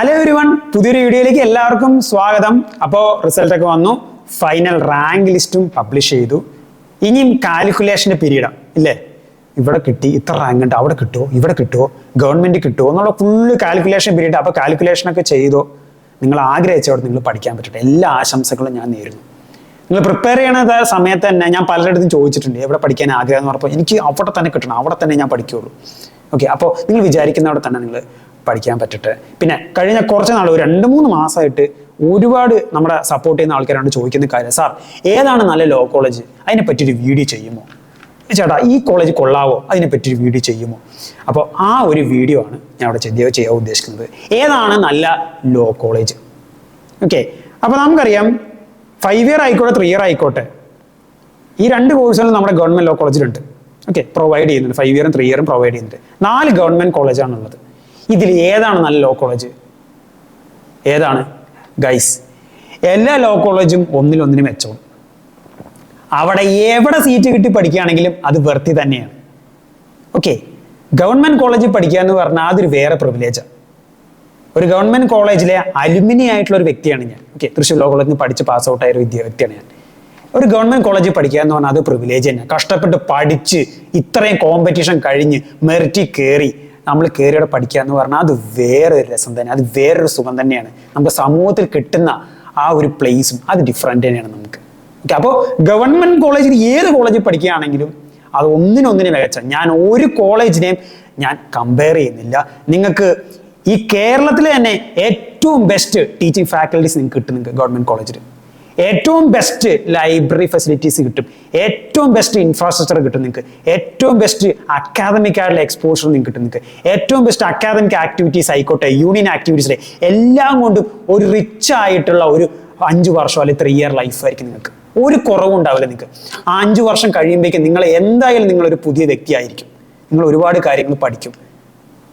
Hello everyone, പുതിയൊരു വീഡിയോയിലേക്ക് എല്ലാവർക്കും സ്വാഗതം. അപ്പോൾ റിസൾട്ടൊക്കെ വന്നു, ഫൈനൽ റാങ്ക് ലിസ്റ്റും പബ്ലിഷ് ചെയ്തു. ഇനിയും കാൽക്കുലേഷൻ്റെ പീരീഡാണ് ഇല്ലേ? ഇവിടെ കിട്ടി, ഇത്ര റാങ്ക് ഉണ്ട്, അവിടെ കിട്ടുമോ, ഇവിടെ കിട്ടുമോ, ഗവൺമെൻറ് കിട്ടുമോ എന്നുള്ള ഫുള്ള് കാൽക്കുലേഷൻ പീരീഡ്. അപ്പോൾ കാൽക്കുലേഷനൊക്കെ ചെയ്തോ, നിങ്ങൾ ആഗ്രഹിച്ചവിടെ നിങ്ങൾ പഠിക്കാൻ പറ്റട്ടെ. എല്ലാ ആശംസകളും ഞാൻ നേരുന്നു. നിങ്ങൾ പ്രിപ്പയർ ചെയ്യണ സമയത്ത് തന്നെ ഞാൻ പലരിടത്തും ചോദിച്ചിട്ടുണ്ട് എവിടെ പഠിക്കാൻ ആഗ്രഹം എന്ന് പറഞ്ഞപ്പോൾ എനിക്ക് അവിടെ തന്നെ കിട്ടണം, അവിടെ തന്നെ ഞാൻ പഠിക്കുകയുള്ളൂ. ഓക്കെ, അപ്പോൾ നിങ്ങൾ വിചാരിക്കുന്നവിടെ തന്നെ നിങ്ങൾ പഠിക്കാൻ പറ്റട്ടെ. പിന്നെ കഴിഞ്ഞ കുറച്ച് നാൾ, ഒരു 2-3 മാസമായിട്ട് ഒരുപാട് നമ്മുടെ സപ്പോർട്ട് ചെയ്യുന്ന ആൾക്കാരാണ് ചോദിക്കുന്ന കാര്യം, സാർ ഏതാണ് നല്ല ലോ കോളേജ്, അതിനെ പറ്റിയൊരു വീഡിയോ ചെയ്യുമോ, ചേട്ടാ ഈ കോളേജ് കൊള്ളാവോ, അതിനെ പറ്റിയൊരു വീഡിയോ ചെയ്യുമോ. അപ്പോൾ ആ ഒരു വീഡിയോ ആണ് ഞാൻ അവിടെ ചെയ്യാൻ ഉദ്ദേശിക്കുന്നത്. ഏതാണ് നല്ല ലോ കോളേജ്? ഓക്കെ, അപ്പോൾ നമുക്കറിയാം 5 ഇയർ ആയിക്കോട്ടെ 3 ഇയർ ആയിക്കോട്ടെ, ഈ 2 കോഴ്സുകളും നമ്മുടെ ഗവൺമെൻറ് ലോ കോളേജിലുണ്ട്. ഓക്കെ, പ്രൊവൈഡ് ചെയ്യുന്നുണ്ട്. 5 ഇയറും 3 ഇയറും പ്രൊവൈഡ് ചെയ്യുന്നുണ്ട്. 4 ഗവൺമെൻറ് കോളേജാണുള്ളത്. ഇതിൽ ഏതാണ് നല്ല ലോ കോളേജ്? ഏതാണ് ഗൈസ്? എല്ലാ ലോ കോളേജും ഒന്നിനൊന്നിനും മെച്ചവും. അവിടെ എവിടെ സീറ്റ് കിട്ടി പഠിക്കുകയാണെങ്കിലും അത് വെർത്തി തന്നെയാണ്. ഓക്കെ, ഗവൺമെൻറ് കോളേജിൽ പഠിക്കുക എന്ന് പറഞ്ഞാൽ അതൊരു വേറെ പ്രിവിലേജാണ്. ഒരു ഗവൺമെൻറ് കോളേജിലെ അലുമിനി ആയിട്ടുള്ള ഒരു വ്യക്തിയാണ് ഞാൻ. ഓക്കെ, തൃശ്ശൂർ ലോ കോളേജിൽ നിന്ന് പഠിച്ച് പാസ് ഔട്ട് ആയ ഒരു വ്യക്തിയാണ് ഞാൻ. ഒരു ഗവൺമെൻറ് കോളേജിൽ പഠിക്കുക എന്ന് പറഞ്ഞാൽ അത് പ്രിവിലേജ് തന്നെ. കഷ്ടപ്പെട്ട് പഠിച്ച് ഇത്രയും കോമ്പറ്റീഷൻ കഴിഞ്ഞ് മെറിറ്റിൽ കയറി നമ്മൾ കയറിയോടെ പഠിക്കുക എന്ന് പറഞ്ഞാൽ അത് വേറൊരു രസം തന്നെ, അത് വേറൊരു സുഖം തന്നെയാണ്. നമ്മുടെ സമൂഹത്തിൽ കിട്ടുന്ന ആ ഒരു പ്ലേസും അത് ഡിഫറെൻ്റ് തന്നെയാണ് നമുക്ക്. ഓക്കെ, അപ്പോൾ ഗവൺമെൻറ് കോളേജിൽ ഏത് കോളേജിൽ പഠിക്കുകയാണെങ്കിലും അത് ഒന്നിനൊന്നിനെ മികച്ച. ഞാൻ ഒരു കോളേജിനെയും ഞാൻ കമ്പയർ ചെയ്യുന്നില്ല. നിങ്ങൾക്ക് ഈ കേരളത്തിലെ തന്നെ ഏറ്റവും ബെസ്റ്റ് ടീച്ചിങ് ഫാക്കൽറ്റീസ് നിങ്ങൾക്ക് കിട്ടും. നിങ്ങൾക്ക് ഗവൺമെൻറ് കോളേജിൽ ഏറ്റവും ബെസ്റ്റ് ലൈബ്രറി ഫെസിലിറ്റീസ് കിട്ടും, ഏറ്റവും ബെസ്റ്റ് ഇൻഫ്രാസ്ട്രക്ചർ കിട്ടും നിങ്ങൾക്ക്, ഏറ്റവും ബെസ്റ്റ് അക്കാദമിക് ആയിട്ടുള്ള എക്സ്പോഷർ നിങ്ങൾക്ക് കിട്ടും. നിങ്ങൾക്ക് ഏറ്റവും ബെസ്റ്റ് അക്കാദമിക് ആക്ടിവിറ്റീസ് ആയിക്കോട്ടെ, യൂണിയൻ ആക്ടിവിറ്റീസിലെ എല്ലാം കൊണ്ടും ഒരു റിച്ച് ആയിട്ടുള്ള ഒരു 5 വർഷം അല്ലെങ്കിൽ 3 ഇയർ ലൈഫ് ആയിരിക്കും നിങ്ങൾക്ക്. ഒരു കുറവും ഉണ്ടാവില്ല നിങ്ങൾക്ക്. ആ 5 വർഷം കഴിയുമ്പോഴേക്കും നിങ്ങൾ എന്തായാലും നിങ്ങളൊരു പുതിയ വ്യക്തിയായിരിക്കും. നിങ്ങൾ ഒരുപാട് കാര്യങ്ങൾ പഠിക്കും.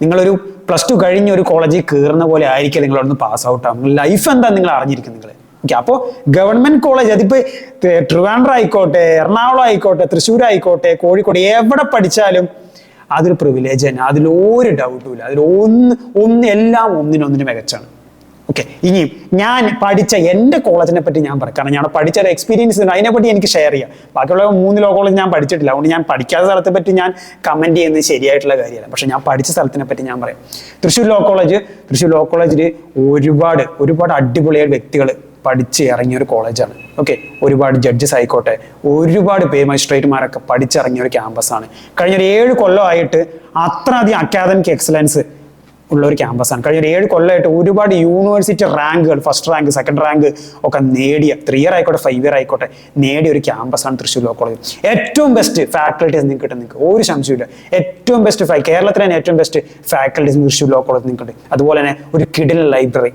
നിങ്ങളൊരു +2 കഴിഞ്ഞ് ഒരു കോളേജിൽ കയറുന്ന പോലെ ആയിരിക്കും നിങ്ങളവിടുന്ന് പാസ് ഔട്ട് ആവും. ലൈഫ് എന്താ നിങ്ങൾ അറിഞ്ഞിരിക്കും നിങ്ങൾ. ഓക്കെ, അപ്പോൾ ഗവൺമെൻറ് കോളേജ് അതിപ്പോൾ ട്രിവാൻഡ്രം ആയിക്കോട്ടെ, എറണാകുളം ആയിക്കോട്ടെ, തൃശ്ശൂർ ആയിക്കോട്ടെ, കോഴിക്കോട്, എവിടെ പഠിച്ചാലും അതൊരു പ്രിവിലേജ് തന്നെ, അതിലൊരു ഡൗട്ടും ഇല്ല. എല്ലാം ഒന്നിനൊന്നിന് മികച്ചാണ്. ഓക്കെ, ഇനിയും ഞാൻ പഠിച്ച എൻ്റെ കോളേജിനെ പറ്റി ഞാൻ പറയാം. കാരണം ഞാൻ പഠിച്ച ഒരു എക്സ്പീരിയൻസ് ഉണ്ട്, അതിനെപ്പറ്റി എനിക്ക് ഷെയർ ചെയ്യാം. ബാക്കിയുള്ള 3 ലോ കോളേജ് ഞാൻ പഠിച്ചിട്ടില്ല, അതുകൊണ്ട് ഞാൻ പഠിക്കാത്ത സ്ഥലത്തെ പറ്റി ഞാൻ കമൻറ്റ് ചെയ്യുന്നത് ശരിയായിട്ടുള്ള കാര്യമല്ല. പക്ഷെ ഞാൻ പഠിച്ച സ്ഥലത്തിനെ പറ്റി ഞാൻ പറയാം. തൃശ്ശൂർ ലോ കോളേജിൽ ഒരുപാട് അടിപൊളിയായ വ്യക്തികൾ പഠിച്ച് ഇറങ്ങിയ ഒരു കോളേജാണ്. ഓക്കെ, ഒരുപാട് ജഡ്ജസ് ആയിക്കോട്ടെ, ഒരുപാട് മജിസ്ട്രേറ്റുമാരൊക്കെ പഠിച്ചിറങ്ങിയ ഒരു ക്യാമ്പസാണ്. കഴിഞ്ഞ ഒരു 7 കൊല്ലമായിട്ട് അത്രയധികം അക്കാദമിക് എക്സലൻസ് ഉള്ള ഒരു ക്യാമ്പസാണ്. കഴിഞ്ഞ ഒരു 7 കൊല്ലമായിട്ട് ഒരുപാട് യൂണിവേഴ്സിറ്റി റാങ്കുകൾ, ഫസ്റ്റ് റാങ്ക്, സെക്കൻഡ് റാങ്ക് ഒക്കെ നേടിയ, 3 ഇയർ ആയിക്കോട്ടെ 5 ഇയർ ആയിക്കോട്ടെ, നേടിയ ഒരു ക്യാമ്പസാണ് തൃശ്ശൂർ ലോ കോളേജ്. ഏറ്റവും ബെസ്റ്റ് ഫാക്കൽറ്റീസ് നിങ്ങൾക്ക് കിട്ടും, നിങ്ങൾക്ക് ഒരു സംശയമില്ല. ഏറ്റവും ബെസ്റ്റ് കേരളത്തിലെ തന്നെ ഏറ്റവും best faculties Thrissur law college നിങ്ങൾക്കുണ്ട്. അതുപോലെ തന്നെ ഒരു കിടിലൻ ലൈബ്രറി.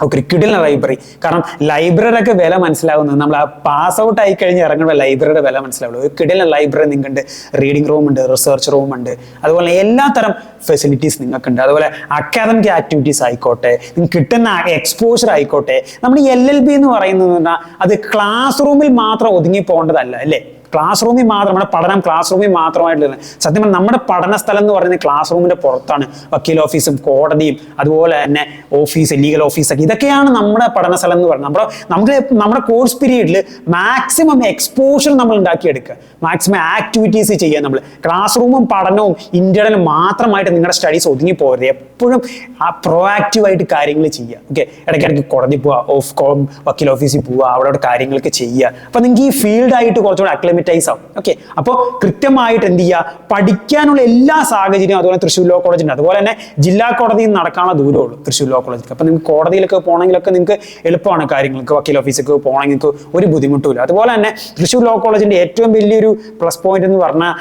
ഓക്കെ, കിടിലൻ ലൈബ്രറി. കാരണം ലൈബ്രറിയൊക്കെ വില മനസ്സിലാവുന്നത് നമ്മൾ ആ പാസ് ഔട്ട് ആയി കഴിഞ്ഞ് ഇറങ്ങുമ്പോൾ ലൈബ്രറിയുടെ വില മനസ്സിലാവുള്ളൂ. ഒരു കിടിലൻ ലൈബ്രറി നിങ്ങൾക്കുണ്ട്. റീഡിംഗ് റൂം ഉണ്ട്, റിസർച്ച് റൂം ഉണ്ട്, അതുപോലെ എല്ലാ തരം ഫെസിലിറ്റീസ് നിങ്ങൾക്കുണ്ട്. അതുപോലെ അക്കാദമിക് ആക്ടിവിറ്റീസ് ആയിക്കോട്ടെ, നിങ്ങൾക്ക് കിട്ടുന്ന എക്സ്പോഷർ ആയിക്കോട്ടെ. നമ്മൾ ഈ LLB എന്ന് പറയുന്നത് പറഞ്ഞാൽ അത് ക്ലാസ് റൂമിൽ മാത്രം ഒതുങ്ങി പോകേണ്ടതല്ല അല്ലേ? ക്ലാസ് റൂമിൽ മാത്രം, നമ്മുടെ പഠനം ക്ലാസ് റൂമിൽ മാത്രമായിട്ടുള്ള സത്യം പറഞ്ഞാൽ നമ്മുടെ പഠന സ്ഥലം എന്ന് പറയുന്നത് ക്ലാസ് റൂമിന്റെ പുറത്താണ്. വക്കീൽ ഓഫീസും കോടതിയും അതുപോലെ തന്നെ ഓഫീസ്, ലീഗൽ ഓഫീസൊക്കെ, ഇതൊക്കെയാണ് നമ്മുടെ പഠന സ്ഥലം എന്ന് പറയുന്നത്. നമ്മുടെ കോഴ്സ് പീരീഡിൽ മാക്സിമം എക്സ്പോഷർ നമ്മൾ ഉണ്ടാക്കിയെടുക്കുക, മാക്സിമം ആക്ടിവിറ്റീസ് ചെയ്യുക. നമ്മൾ ക്ലാസ് റൂമും പഠനവും ഇന്റേണലും മാത്രമായിട്ട് നിങ്ങളുടെ സ്റ്റഡീസ് ഒതുങ്ങി പോകരുത്. എപ്പോഴും ആ പ്രൊആക്റ്റീവായിട്ട് കാര്യങ്ങൾ ചെയ്യുക. ഓക്കെ, ഇടയ്ക്കിടയ്ക്ക് കോടതി പോവുക, വക്കീൽ ഓഫീസിൽ പോവുക, അവിടെ കാര്യങ്ങളൊക്കെ ചെയ്യുക. അപ്പൊ നിങ്ങൾക്ക് ഈ ഫീൽഡായിട്ട് കുറച്ചുകൂടെ അക്ലമേറ്റൈസ് ആവും. ഓക്കെ, അപ്പോൾ കൃത്യമായിട്ട് എന്ത് ചെയ്യുക, പഠിക്കാനുള്ള എല്ലാ സാഹചര്യവും അതുപോലെ തൃശ്ശൂർ ലോ കോളേജിൻ്റെ, അതുപോലെ തന്നെ ജില്ലാ കോടതിയിൽ നിന്ന് നടക്കാനുള്ള ദൂരമുള്ളൂ തൃശ്ശൂർ ലോ കോളേജിൽ. അപ്പോൾ നിങ്ങൾക്ക് കോടതിയിലൊക്കെ പോകണമെങ്കിലൊക്കെ നിങ്ങൾക്ക് എളുപ്പമാണ് കാര്യങ്ങൾക്ക്. വക്കീൽ ഓഫീസൊക്കെ പോകണമെങ്കിൽ നിങ്ങൾക്ക് ഒരു ബുദ്ധിമുട്ടുമില്ല. അതുപോലെ തന്നെ തൃശ്ശൂർ ലോ കോളേജിൻ്റെ ഏറ്റവും വലിയൊരു പ്ലസ് പോയിന്റ് എന്ന് പറഞ്ഞാൽ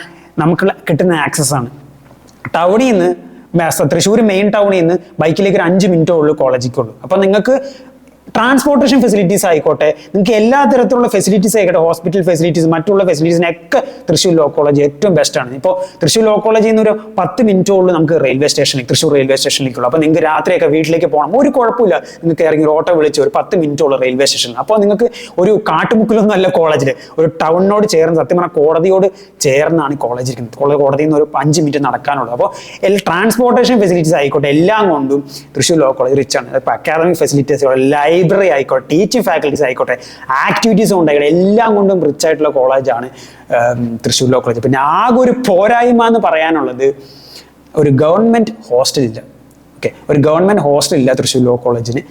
നമുക്ക് കിട്ടുന്ന ആക്സസ് ആണ്. ടൗണിൽ നിന്ന്, തൃശ്ശൂർ മെയിൻ ടൗണിൽ നിന്ന് ബൈക്കിലേക്ക് ഒരു 5 മിനിറ്റേ ഉള്ളൂ കോളേജിലേക്കുള്ളൂ. അപ്പോൾ നിങ്ങൾക്ക് ട്രാൻസ്പോർട്ടേഷൻ ഫെസിലിറ്റീസ് ആയിക്കോട്ടെ, നിങ്ങൾക്ക് എല്ലാ തരത്തിലുള്ള ഫെസിലിറ്റീസ് ആയിക്കോട്ടെ, ഹോസ്പിറ്റൽ ഫെസിലിറ്റീസ് മറ്റുള്ള ഫെസിലിറ്റീസിനൊക്കെ തൃശ്ശൂർ ലോ കോളേജ് ഏറ്റവും ബെസ്റ്റാണ്. ഇപ്പോൾ തൃശ്ശൂർ ലോ കോളേജിൽ നിന്ന് ഒരു 10 മിനിറ്റോളം നമുക്ക് റെയിൽവേ സ്റ്റേഷനിലേക്ക്, തൃശ്ശൂർ റെയിൽവേ സ്റ്റേഷനിലേക്കുള്ളൂ. അപ്പോൾ നിങ്ങൾക്ക് രാത്രിയൊക്കെ വീട്ടിലേക്ക് പോകണം, ഒരു കുഴപ്പമില്ല, നിങ്ങൾക്ക് ഇറങ്ങി ഓട്ടോ വിളിച്ച് ഒരു 10 മിനിറ്റോളം റെയിൽവേ സ്റ്റേഷനിൽ. അപ്പോൾ നിങ്ങൾക്ക് ഒരു കാട്ടുമുക്കിലൊന്നും അല്ല കോളേജിൽ, ഒരു ടൗണിനോട് ചേർന്ന്, സത്യം പറഞ്ഞാൽ കോടതിയോട് ചേർന്നാണ് കോളേജ് ഇരിക്കുന്നത്. കോടതിയിൽ നിന്ന് ഒരു 5 മിനിറ്റ് നടക്കാനുള്ളൂ. അപ്പോൾ ട്രാൻസ്പോർട്ടേഷൻ ഫെസിലിറ്റീസ് ആയിക്കോട്ടെ എല്ലാം കൊണ്ടും തൃശ്ശൂർ ലോ കോളേജ് റിച്ച് ആണ്. ഇപ്പോൾ അക്കാദമിക് ഫെസിലിറ്റീസ്, ലൈബ്രറി ആയിക്കോട്ടെ, ടീച്ചിങ് ഫാക്കൽറ്റീസ് ആയിക്കോട്ടെ, ആക്ടിവിറ്റീസും ഉണ്ടായിക്കോട്ടെ, എല്ലാം കൊണ്ടും റിച്ച് ആയിട്ടുള്ള കോളേജാണ് തൃശ്ശൂർ ലോ കോളേജ്. പിന്നെ ആകെ ഒരു പോരായ്മ എന്ന് പറയാനുള്ളത് ഒരു ഗവൺമെന്റ് ഹോസ്റ്റൽ ഇല്ല. ഒരു ഗവൺമെന്റ് ഹോസ്റ്റൽ ഇല്ല തൃശ്ശൂർ ലോ കോളേജിന്.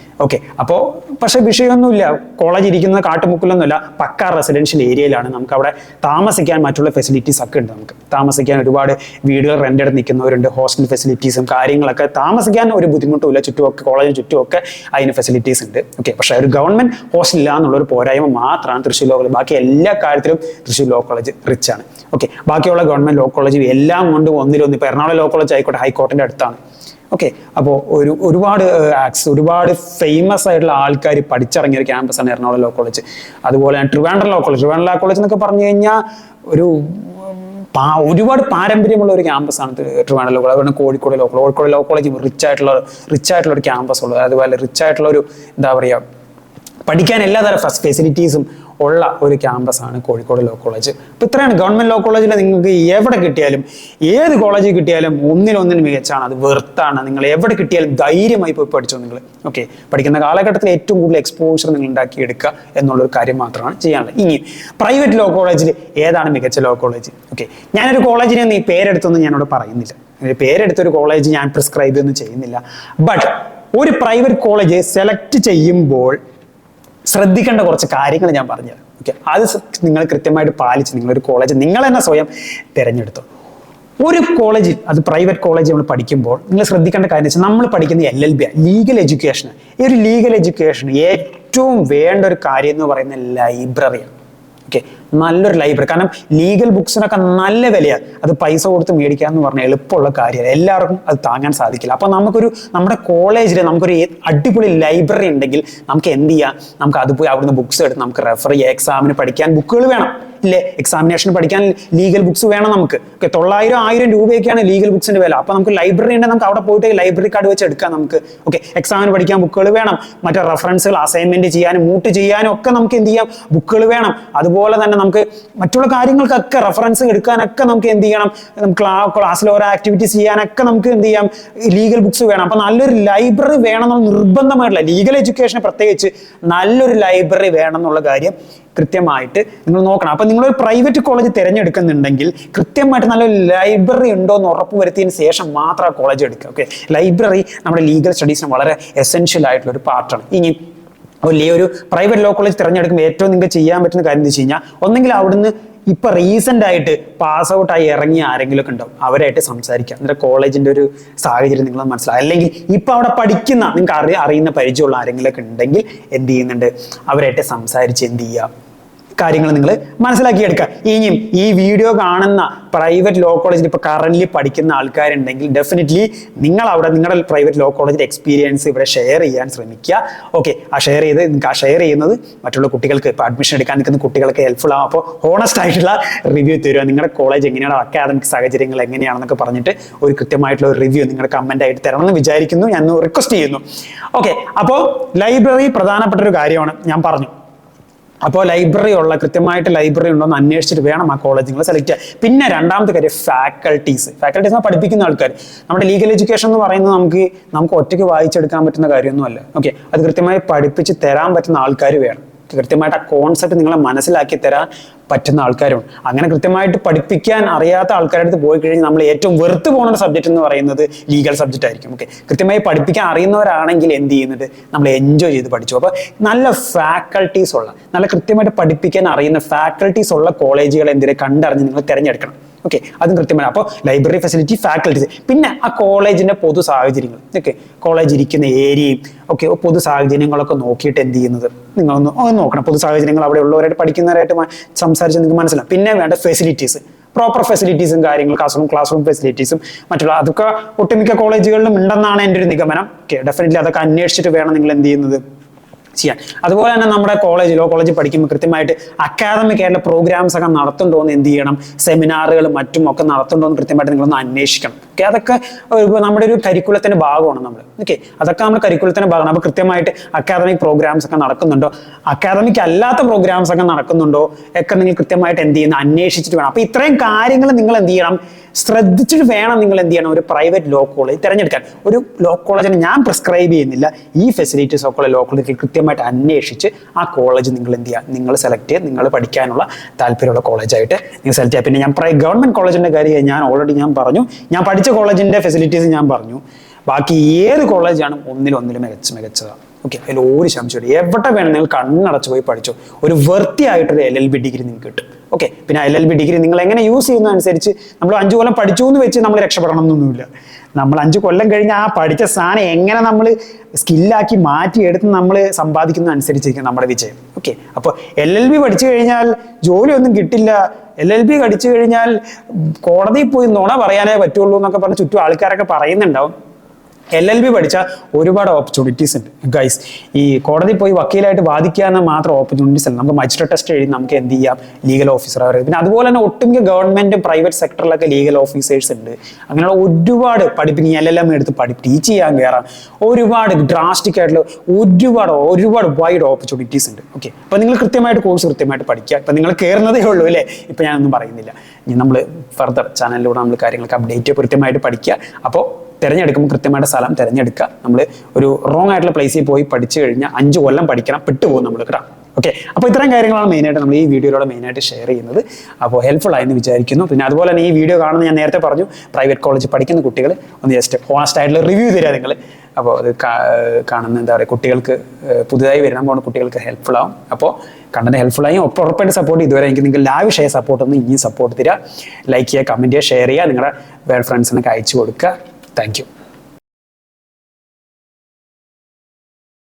അപ്പോൾ പക്ഷെ വിഷയമൊന്നുമില്ല, കോളേജ് ഇരിക്കുന്നത് കാട്ടുമുക്കിലൊന്നുമില്ല, പക്കാ റെസിഡൻഷ്യൽ ഏരിയയിലാണ്. നമുക്ക് അവിടെ താമസിക്കാൻ മറ്റുള്ള ഫെസിലിറ്റീസ് ഒക്കെ ഉണ്ട്. നമുക്ക് താമസിക്കാൻ ഒരുപാട് വീടുകൾ റെന്റ് എടുത്ത് നിൽക്കുന്നവരുണ്ട്, ഹോസ്റ്റൽ ഫെസിലിറ്റീസും കാര്യങ്ങളൊക്കെ, താമസിക്കാൻ ഒരു ബുദ്ധിമുട്ടുമില്ല. ചുറ്റുമൊക്കെ കോളേജിന് ചുറ്റുമൊക്കെ അതിന് ഫെസിലിറ്റീസ് ഉണ്ട്. പക്ഷേ ഒരു ഗവൺമെന്റ് ഹോസ്റ്റൽ ഇല്ല എന്നുള്ളൊരു പോരായ്മ മാത്രമാണ് തൃശ്ശൂർ ലോ കോളേജ്. ബാക്കി എല്ലാ കാര്യത്തിലും തൃശ്ശൂർ ലോ കോളേജ് റിച്ച് ആണ്. ബാക്കിയുള്ള ഗവൺമെന്റ് ലോ കോളേജ് എല്ലാം കൊണ്ടും ഒന്നിലൊന്ന്, ഇപ്പോൾ എറണാകുളം ലോ കോളേജ് ആയിക്കോട്ടെ ഹൈക്കോർട്ടിന്റെ അടുത്താണ്. അപ്പോൾ ഒരുപാട് ഫേമസ് ആയിട്ടുള്ള ആൾക്കാർ പഠിച്ചിറങ്ങിയ ഒരു ക്യാമ്പസാണ് എറണാകുളം ലോ കോളേജ്. അതുപോലെ ട്രിവാൻഡ്രം ലോ കോളേജ് എന്നൊക്കെ പറഞ്ഞു കഴിഞ്ഞാൽ ഒരുപാട് പാരമ്പര്യമുള്ള ഒരു ക്യാമ്പസാണ് ട്രിവാൻഡ്രം ലോ കോളേജ്. അതുപോലെ കോഴിക്കോട് ലോ കോളേജ് റിച്ച് ആയിട്ടുള്ള ഒരു ക്യാമ്പസ് ഉള്ളത്. അതുപോലെ റിച്ച് ആയിട്ടുള്ള ഒരു എന്താ പറയുക, പഠിക്കാൻ എല്ലാതരം ഫെസിലിറ്റീസും ഉള്ള ഒരു ക്യാമ്പസാണ് കോഴിക്കോട് ലോ കോളേജ്. അപ്പോൾ ഇത്രയാണ് ഗവൺമെന്റ് ലോ കോളേജിൽ നിങ്ങൾക്ക് എവിടെ കിട്ടിയാലും, ഏത് കോളേജിൽ കിട്ടിയാലും ഒന്നിനൊന്നിന് മികച്ചാണ്, അത് വെർത്താണ്. നിങ്ങൾ എവിടെ കിട്ടിയാലും ധൈര്യമായി പോയി പഠിച്ചോ നിങ്ങൾ. പഠിക്കുന്ന കാലഘട്ടത്തിൽ ഏറ്റവും കൂടുതൽ എക്സ്പോഷർ നിങ്ങൾ ഉണ്ടാക്കിയെടുക്കുക എന്നുള്ളൊരു കാര്യം മാത്രമാണ് ചെയ്യാനുള്ളത്. ഇനി പ്രൈവറ്റ് ലോ കോളേജിൽ ഏതാണ് മികച്ച ലോ കോളേജ്? ഞാനൊരു കോളേജിനെ നീ പേരെടുത്തൊന്നും ഞാനോട് പറയുന്നില്ല, പേരെടുത്തൊരു കോളേജ് ഞാൻ പ്രിസ്ക്രൈബ് ഒന്നും ചെയ്യുന്നില്ല. ബട്ട് ഒരു പ്രൈവറ്റ് കോളേജ് സെലക്ട് ചെയ്യുമ്പോൾ ശ്രദ്ധിക്കേണ്ട കുറച്ച് കാര്യങ്ങൾ ഞാൻ പറഞ്ഞുതരാം. അത് നിങ്ങൾ കൃത്യമായിട്ട് പാലിച്ച് നിങ്ങളൊരു കോളേജ് നിങ്ങൾ തന്നെ സ്വയം തിരഞ്ഞെടുത്തോ. ഒരു കോളേജിൽ, അത് പ്രൈവറ്റ് കോളേജ് നമ്മൾ പഠിക്കുമ്പോൾ നിങ്ങൾ ശ്രദ്ധിക്കേണ്ട കാര്യം വെച്ചാൽ നമ്മൾ പഠിക്കുന്ന LLB ലീഗൽ എഡ്യൂക്കേഷൻ. ഈ ഒരു ലീഗൽ എഡ്യൂക്കേഷൻ ഏറ്റവും വേണ്ട ഒരു കാര്യം എന്ന് പറയുന്നത് ലൈബ്രറിയാണ്. നല്ലൊരു ലൈബ്രറി. കാരണം ലീഗൽ ബുക്സിനൊക്കെ നല്ല വിലയാണ്. അത് പൈസ കൊടുത്ത് മേടിക്കുക എന്ന് പറഞ്ഞാൽ എളുപ്പമുള്ള കാര്യമല്ല, എല്ലാവർക്കും അത് താങ്ങാൻ സാധിക്കില്ല. അപ്പോൾ നമ്മുടെ കോളേജിൽ നമുക്കൊരു അടിപൊളി ലൈബ്രറി ഉണ്ടെങ്കിൽ നമുക്ക് എന്ത് ചെയ്യാം, നമുക്ക് അത് പോയി അവിടുന്ന് ബുക്സ് എടുത്ത് നമുക്ക് റെഫർ ചെയ്യാം. എക്സാമിന് പഠിക്കാൻ ബുക്കുകൾ വേണം ഇല്ലേ, എക്സാമിനേഷൻ പഠിക്കാൻ ലീഗൽ ബുക്സ് വേണം നമുക്ക്. 900-1000 രൂപയൊക്കെയാണ് ലീഗൽ ബുക്സിന്റെ വില. അപ്പോൾ നമുക്ക് ലൈബ്രറി ഉണ്ടെങ്കിൽ നമുക്ക് അവിടെ പോയിട്ട് ലൈബ്രറി കാർഡ് വെച്ച് എടുക്കാം നമുക്ക്. എക്സാമിന് പഠിക്കാൻ ബുക്കുകൾ വേണം, മറ്റേ റെഫറൻസുകൾ അസൈൻമെന്റ് ചെയ്യാനും മൂട്ട് ചെയ്യാനും ഒക്കെ നമുക്ക് എന്ത് ചെയ്യാം, ബുക്കുകൾ വേണം. അതുപോലെ തന്നെ നമുക്ക് മറ്റുള്ള കാര്യങ്ങൾക്കൊക്കെ റെഫറൻസ് എടുക്കാനൊക്കെ നമുക്ക് എന്ത് ചെയ്യണം, ക്ലാസ്സിൽ ഓരോ ആക്ടിവിറ്റീസ് ചെയ്യാനൊക്കെ നമുക്ക് എന്ത് ചെയ്യാം, ലീഗൽ ബുക്സ് വേണം. അപ്പൊ നല്ലൊരു ലൈബ്രറി വേണം എന്നുള്ള നിർബന്ധമായിട്ടുള്ള, ലീഗൽ എഡ്യൂക്കേഷനെ പ്രത്യേകിച്ച് നല്ലൊരു ലൈബ്രറി വേണം എന്നുള്ള കാര്യം കൃത്യമായിട്ട് നിങ്ങൾ നോക്കണം. അപ്പൊ നിങ്ങളൊരു പ്രൈവറ്റ് കോളേജ് തിരഞ്ഞെടുക്കുന്നുണ്ടെങ്കിൽ കൃത്യമായിട്ട് നല്ലൊരു ലൈബ്രറി ഉണ്ടോ എന്ന് ഉറപ്പ് വരുത്തിയതിന് ശേഷം മാത്രം ആ കോളേജ് എടുക്കുക. ലൈബ്രറി നമ്മുടെ ലീഗൽ സ്റ്റഡീസിന് വളരെ എസെൻഷ്യൽ ആയിട്ടുള്ള ഒരു പാർട്ടാണ്. ഇനി ഒരു പ്രൈവറ്റ് ലോ കോളേജ് തിരഞ്ഞെടുക്കുമ്പോൾ ഏറ്റവും നിങ്ങൾക്ക് ചെയ്യാൻ പറ്റുന്ന കാര്യം എന്ന് വെച്ച് കഴിഞ്ഞാൽ, ഒന്നെങ്കിൽ അവിടുന്ന് ഇപ്പൊ റീസെന്റ് ആയിട്ട് പാസ് ഔട്ട് ആയി ഇറങ്ങിയ ആരെങ്കിലും ഒക്കെ ഉണ്ടാവും, അവരായിട്ട് സംസാരിക്കാം. എന്നിട്ട് കോളേജിന്റെ ഒരു സാഹചര്യം നിങ്ങൾ മനസ്സിലാവും. അല്ലെങ്കിൽ ഇപ്പൊ അവിടെ പഠിക്കുന്ന നിങ്ങൾക്ക് അറിയുന്ന പരിചയമുള്ള ആരെങ്കിലും ഒക്കെ ഉണ്ടെങ്കിൽ എന്ത് ചെയ്യുന്നുണ്ട്, അവരായിട്ട് സംസാരിച്ച് എന്ത് ചെയ്യുക, കാര്യങ്ങൾ നിങ്ങൾ മനസ്സിലാക്കിയെടുക്കുക. ഇനിയും ഈ വീഡിയോ കാണുന്ന പ്രൈവറ്റ് ലോ കോളേജിൽ ഇപ്പോൾ കറന്റ് പഠിക്കുന്ന ആൾക്കാരുണ്ടെങ്കിൽ ഡെഫിനറ്റ്ലി നിങ്ങൾ അവിടെ നിങ്ങളുടെ പ്രൈവറ്റ് ലോ കോളേജിന്റെ എക്സ്പീരിയൻസ് ഇവിടെ ഷെയർ ചെയ്യാൻ ശ്രമിക്കുക. ആ ഷെയർ ചെയ്യുന്നത് മറ്റുള്ള കുട്ടികൾക്ക്, ഇപ്പോൾ അഡ്മിഷൻ എടുക്കാൻ നിൽക്കുന്ന കുട്ടികൾക്ക് ഹെൽപ്ഫുൾ ആവും. അപ്പോൾ ഹോണസ്റ്റ് ആയിട്ടുള്ള റിവ്യൂ തരിക. നിങ്ങളുടെ കോളേജ് എങ്ങനെയാണ്, അക്കാദമിക് സാഹചര്യങ്ങൾ എങ്ങനെയാണെന്നൊക്കെ പറഞ്ഞിട്ട് ഒരു കൃത്യമായിട്ടുള്ള ഒരു റിവ്യൂ നിങ്ങളുടെ കമന്റ് ആയിട്ട് തരണമെന്ന് വിചാരിക്കുന്നു, ഞാൻ റിക്വസ്റ്റ് ചെയ്യുന്നു. അപ്പോൾ ലൈബ്രറി പ്രധാനപ്പെട്ട ഒരു കാര്യമാണ് ഞാൻ പറഞ്ഞു. അപ്പോൾ കൃത്യമായിട്ട് ലൈബ്രറി ഉണ്ടോ എന്ന് അന്വേഷിച്ചിട്ട് വേണം ആ കോളേജ് നിങ്ങൾ സെലക്ട് ചെയ്യുക. പിന്നെ രണ്ടാമത്തെ കാര്യം ഫാക്കൽറ്റീസ് പഠിപ്പിക്കുന്ന ആൾക്കാർ. നമ്മുടെ ലീഗൽ എഡ്യൂക്കേഷൻ എന്ന് പറയുന്നത് നമുക്ക് ഒറ്റയ്ക്ക് വായിച്ചെടുക്കാൻ പറ്റുന്ന കാര്യമൊന്നുമല്ല. അത് കൃത്യമായി പഠിപ്പിച്ച് തരാൻ പറ്റുന്ന ആൾക്കാർ വേണം. കൃത്യമായിട്ട് ആ കോൺസെപ്റ്റ് നിങ്ങളെ മനസ്സിലാക്കി തരാൻ പറ്റുന്ന ആൾക്കാരുണ്ട്. അങ്ങനെ കൃത്യമായിട്ട് പഠിപ്പിക്കാൻ അറിയാത്ത ആൾക്കാരുടെ അടുത്ത് പോയി കഴിഞ്ഞാൽ നമ്മൾ ഏറ്റവും വെറുത്ത് പോകുന്ന സബ്ജക്റ്റ് എന്ന് പറയുന്നത് ലീഗൽ സബ്ജക്റ്റ് ആയിരിക്കും. കൃത്യമായി പഠിപ്പിക്കാൻ അറിയുന്നവരാണെങ്കിൽ എന്ത് ചെയ്യുന്നത്, നമ്മൾ എൻജോയ് ചെയ്ത് പഠിച്ചു. അപ്പോൾ നല്ല ഫാക്കൽറ്റീസ് ഉള്ള, നല്ല കൃത്യമായിട്ട് പഠിപ്പിക്കാൻ അറിയുന്ന ഫാക്കൽറ്റീസ് ഉള്ള കോളേജുകൾ എന്തിനെ കണ്ടറിഞ്ഞ് നിങ്ങൾ തിരഞ്ഞെടുക്കണം. അതും കൃത്യമാണ്. അപ്പോൾ ലൈബ്രറി ഫെസിലിറ്റി, ഫാക്കൽറ്റീസ്, പിന്നെ ആ കോളേജിന്റെ പൊതു സാഹചര്യങ്ങൾ, കോളേജ് ഇരിക്കുന്ന ഏരിയയും പൊതു സാഹചര്യങ്ങളൊക്കെ നോക്കിയിട്ട് എന്ത് ചെയ്യുന്നത് നിങ്ങളൊന്ന് നോക്കണം. പൊതു സാഹചര്യങ്ങൾ അവിടെ ഉള്ളവരായിട്ട് പഠിക്കുന്നവരായിട്ട് സംസാരിച്ച് നിങ്ങൾക്ക് മനസ്സിലാവും. പിന്നെ വേണ്ട ഫെസിലിറ്റീസ്, പ്രോപ്പർ ഫെസിലിറ്റീസും കാര്യങ്ങൾ, ക്ലാസ് റൂം ഫെസിലിറ്റീസും മറ്റുള്ള അതൊക്കെ ഒട്ടുമിക്ക കോളേജുകളിലും ഉണ്ടെന്നാണ് എൻ്റെ ഒരു നിഗമനം. ഡെഫിനറ്റ്ലി അതൊക്കെ അന്വേഷിച്ചിട്ട് വേണം നിങ്ങൾ എന്ത് ചെയ്യുന്നത്, ചെയ്യാൻ. അതുപോലെ തന്നെ നമ്മുടെ ലോ കോളേജിൽ പഠിക്കുമ്പോൾ കൃത്യമായിട്ട് അക്കാദമിക് ആയിട്ടുള്ള പ്രോഗ്രാംസ് ഒക്കെ നടത്തുന്നുണ്ടോ എന്ന് എന്ത് ചെയ്യണം, സെമിനാറുകളും മറ്റും ഒക്കെ നടത്തുന്നുണ്ടോ എന്ന് കൃത്യമായിട്ട് നിങ്ങളൊന്ന് അന്വേഷിക്കണം. ഓക്കെ, അതൊക്കെ നമ്മുടെ ഒരു കരിക്കുലത്തിന്റെ ഭാഗമാണ് നമ്മൾ. ഓക്കെ, അതൊക്കെ നമ്മുടെ കരിക്കുലത്തിന്റെ ഭാഗമാണ്. അപ്പോൾ കൃത്യമായിട്ട് അക്കാദമിക് പ്രോഗ്രാംസ് ഒക്കെ നടക്കുന്നുണ്ടോ, അക്കാദമിക് അല്ലാത്ത പ്രോഗ്രാംസ് ഒക്കെ നടക്കുന്നുണ്ടോ ഒക്കെ നിങ്ങൾ കൃത്യമായിട്ട് എന്ത് ചെയ്യുന്ന അന്വേഷിച്ചിട്ട് വേണം. അപ്പൊ ഇത്രയും കാര്യങ്ങൾ നിങ്ങൾ എന്ത് ചെയ്യണം, ശ്രദ്ധിച്ചിട്ട് വേണം നിങ്ങൾ എന്ത് ചെയ്യണം ഒരു പ്രൈവറ്റ് ലോ കോളേജ് തിരഞ്ഞെടുക്കാൻ. ഒരു ലോ കോളേജിന് ഞാൻ പ്രിസ്ക്രൈബ് ചെയ്യുന്നില്ല, ഈ ഫെസിലിറ്റീസ് ഒക്കെ ലോ കോളേജിൽ കൃത്യമായിട്ട് അന്വേഷിച്ച് ആ കോളേജ് നിങ്ങൾ എന്ത് ചെയ്യുക, നിങ്ങൾ സെലക്ട് ചെയ്യുക, നിങ്ങൾ പഠിക്കാനുള്ള താല്പര്യമുള്ള കോളേജായിട്ട് നിങ്ങൾ സെലക്ട് ചെയ്യുക. പിന്നെ ഞാൻ ഗവൺമെന്റ് കോളേജിന്റെ കാര്യം ഞാൻ ഓൾറെഡി പറഞ്ഞു, ഞാൻ പഠിച്ച കോളേജിന്റെ ഫെസിലിറ്റീസ് ഞാൻ പറഞ്ഞു. ബാക്കി ഏത് കോളേജാണ് ഒന്നിലും മികച്ചതാണ്. ഓക്കെ, അതിൽ ഒരു സംശയമില്ല. എവിടെ വേണം നിങ്ങൾ കണ്ണടച്ച് പോയി പഠിച്ചോ, ഒരു വൃത്തിയായിട്ടൊരു LLB ഡിഗ്രി നിങ്ങൾക്ക് കിട്ടും. ഓക്കെ, പിന്നെ LLB ഡിഗ്രി നിങ്ങൾ എങ്ങനെ യൂസ് ചെയ്യുന്ന അനുസരിച്ച്, നമ്മൾ 5 കൊല്ലം പഠിച്ചു എന്ന് വെച്ച് നമ്മൾ രക്ഷപ്പെടണം എന്നൊന്നുമില്ല. നമ്മൾ 5 കൊല്ലം കഴിഞ്ഞ് ആ പഠിച്ച സാധനം എങ്ങനെ നമ്മൾ സ്കില്ലാക്കി മാറ്റിയെടുത്ത് നമ്മൾ സമ്പാദിക്കുന്ന അനുസരിച്ചിരിക്കും നമ്മുടെ വിജയം. ഓക്കെ, അപ്പോൾ LLB പഠിച്ചു കഴിഞ്ഞാൽ ജോലിയൊന്നും കിട്ടില്ല, LLB പഠിച്ചു കഴിഞ്ഞാൽ കോടതിയിൽ പോയി നുണ പറയാനേ പറ്റുള്ളൂ എന്നൊക്കെ പറഞ്ഞ് ചുറ്റും ആൾക്കാരൊക്കെ പറയുന്നുണ്ടാവും. LLB പഠിച്ചാൽ ഒരുപാട് ഓപ്പർച്യൂണിറ്റീസ് ഉണ്ട് ഗൈസ്. ഈ കോടതി പോയി വക്കീലായിട്ട് വാദിക്കാന്ന് മാത്രം ഓപ്പർച്യൂണിറ്റീസ് അല്ല, നമുക്ക് മജിസ്ട്രേറ്റ് ടെസ്റ്റ് എഴുതി നമുക്ക് എന്ത് ചെയ്യാം, ലീഗൽ ഓഫീസർ ആവുക. പിന്നെ അതുപോലെ തന്നെ ഒട്ടുമിക്ക ഗവൺമെന്റും പ്രൈവറ്റ് സെക്ടറിലൊക്കെ ലീഗൽ ഓഫീസേഴ്സ് ഉണ്ട്. അങ്ങനെയുള്ള ഒരുപാട് പഠിപ്പിക്കുക, LLM എടുത്ത് ടീച്ച് ചെയ്യാൻ കയറാം. ഒരുപാട് ഡ്രാസ്റ്റിക് ആയിട്ടുള്ള ഒരുപാട് വൈഡ് ഓപ്പർച്യൂണിറ്റീസ് ഉണ്ട്. ഓക്കെ, അപ്പൊ നിങ്ങൾ കോഴ്സ് കൃത്യമായിട്ട് പഠിക്കുക. ഇപ്പൊ നിങ്ങൾ കയറുന്നതേ ഉള്ളൂ അല്ലേ, ഇപ്പൊ ഞാനൊന്നും പറയുന്നില്ല. ഇനി നമ്മൾ ഫർദർ ചാനലിലൂടെ നമ്മൾ കാര്യങ്ങളൊക്കെ അപ്ഡേറ്റ് കൃത്യമായിട്ട് പഠിക്കുക. അപ്പോൾ തിരഞ്ഞെടുക്കുമ്പോൾ കൃത്യമായിട്ട് സ്ഥലം തിരഞ്ഞെടുക്കുക. നമ്മൾ ഒരു റോങ് ആയിട്ടുള്ള പ്ലേസിൽ പോയി പഠിച്ചു കഴിഞ്ഞാൽ 5 കൊല്ലം പഠിക്കണം, പെട്ടുപോകും നമ്മൾ കേട്ടോ. ഓക്കെ, അപ്പോൾ ഇത്രയും കാര്യങ്ങളാണ് മെയിനായിട്ട് നമ്മൾ ഈ വീഡിയോയിലൂടെ മെയിനായിട്ട് ഷെയർ ചെയ്യുന്നത്. അപ്പോൾ ഹെൽപ്ഫുൾ ആയെന്ന് വിചാരിക്കുന്നു. പിന്നെ അതുപോലെ തന്നെ ഈ വീഡിയോ കാണുന്ന ഞാൻ നേരത്തെ പറഞ്ഞു, പ്രൈവറ്റ് കോളേജിൽ പഠിക്കുന്ന കുട്ടികൾ ഒന്ന് ജസ്റ്റ് ഹോണസ്റ്റ് ആയിട്ടുള്ള റിവ്യൂ തരിക നിങ്ങൾ. അപ്പോൾ അത് കാണുന്ന എന്താ പറയുക, കുട്ടികൾക്ക് പുതുതായി വരാൻ പോകുന്ന കുട്ടികൾക്ക് ഹെൽപ്ഫുൾ ആവും. അപ്പോൾ കണ്ടന്റ് ഹെൽപ്ഫുൾ ആയി ഉറപ്പായിട്ട് സപ്പോർട്ട്. ഇതുവരെ എനിക്ക് നിങ്ങൾ ലാവിഷ് ആയ സപ്പോർട്ടൊന്നും ഇനിയും സപ്പോർട്ട് തരിക. ലൈക്ക് ചെയ്യുക, കമൻറ്റ് ചെയ്യുക, ഷെയർ ചെയ്യുക, നിങ്ങളുടെ ഫ്രണ്ട്സിനൊക്കെ അയച്ചു കൊടുക്കുക. Thank you.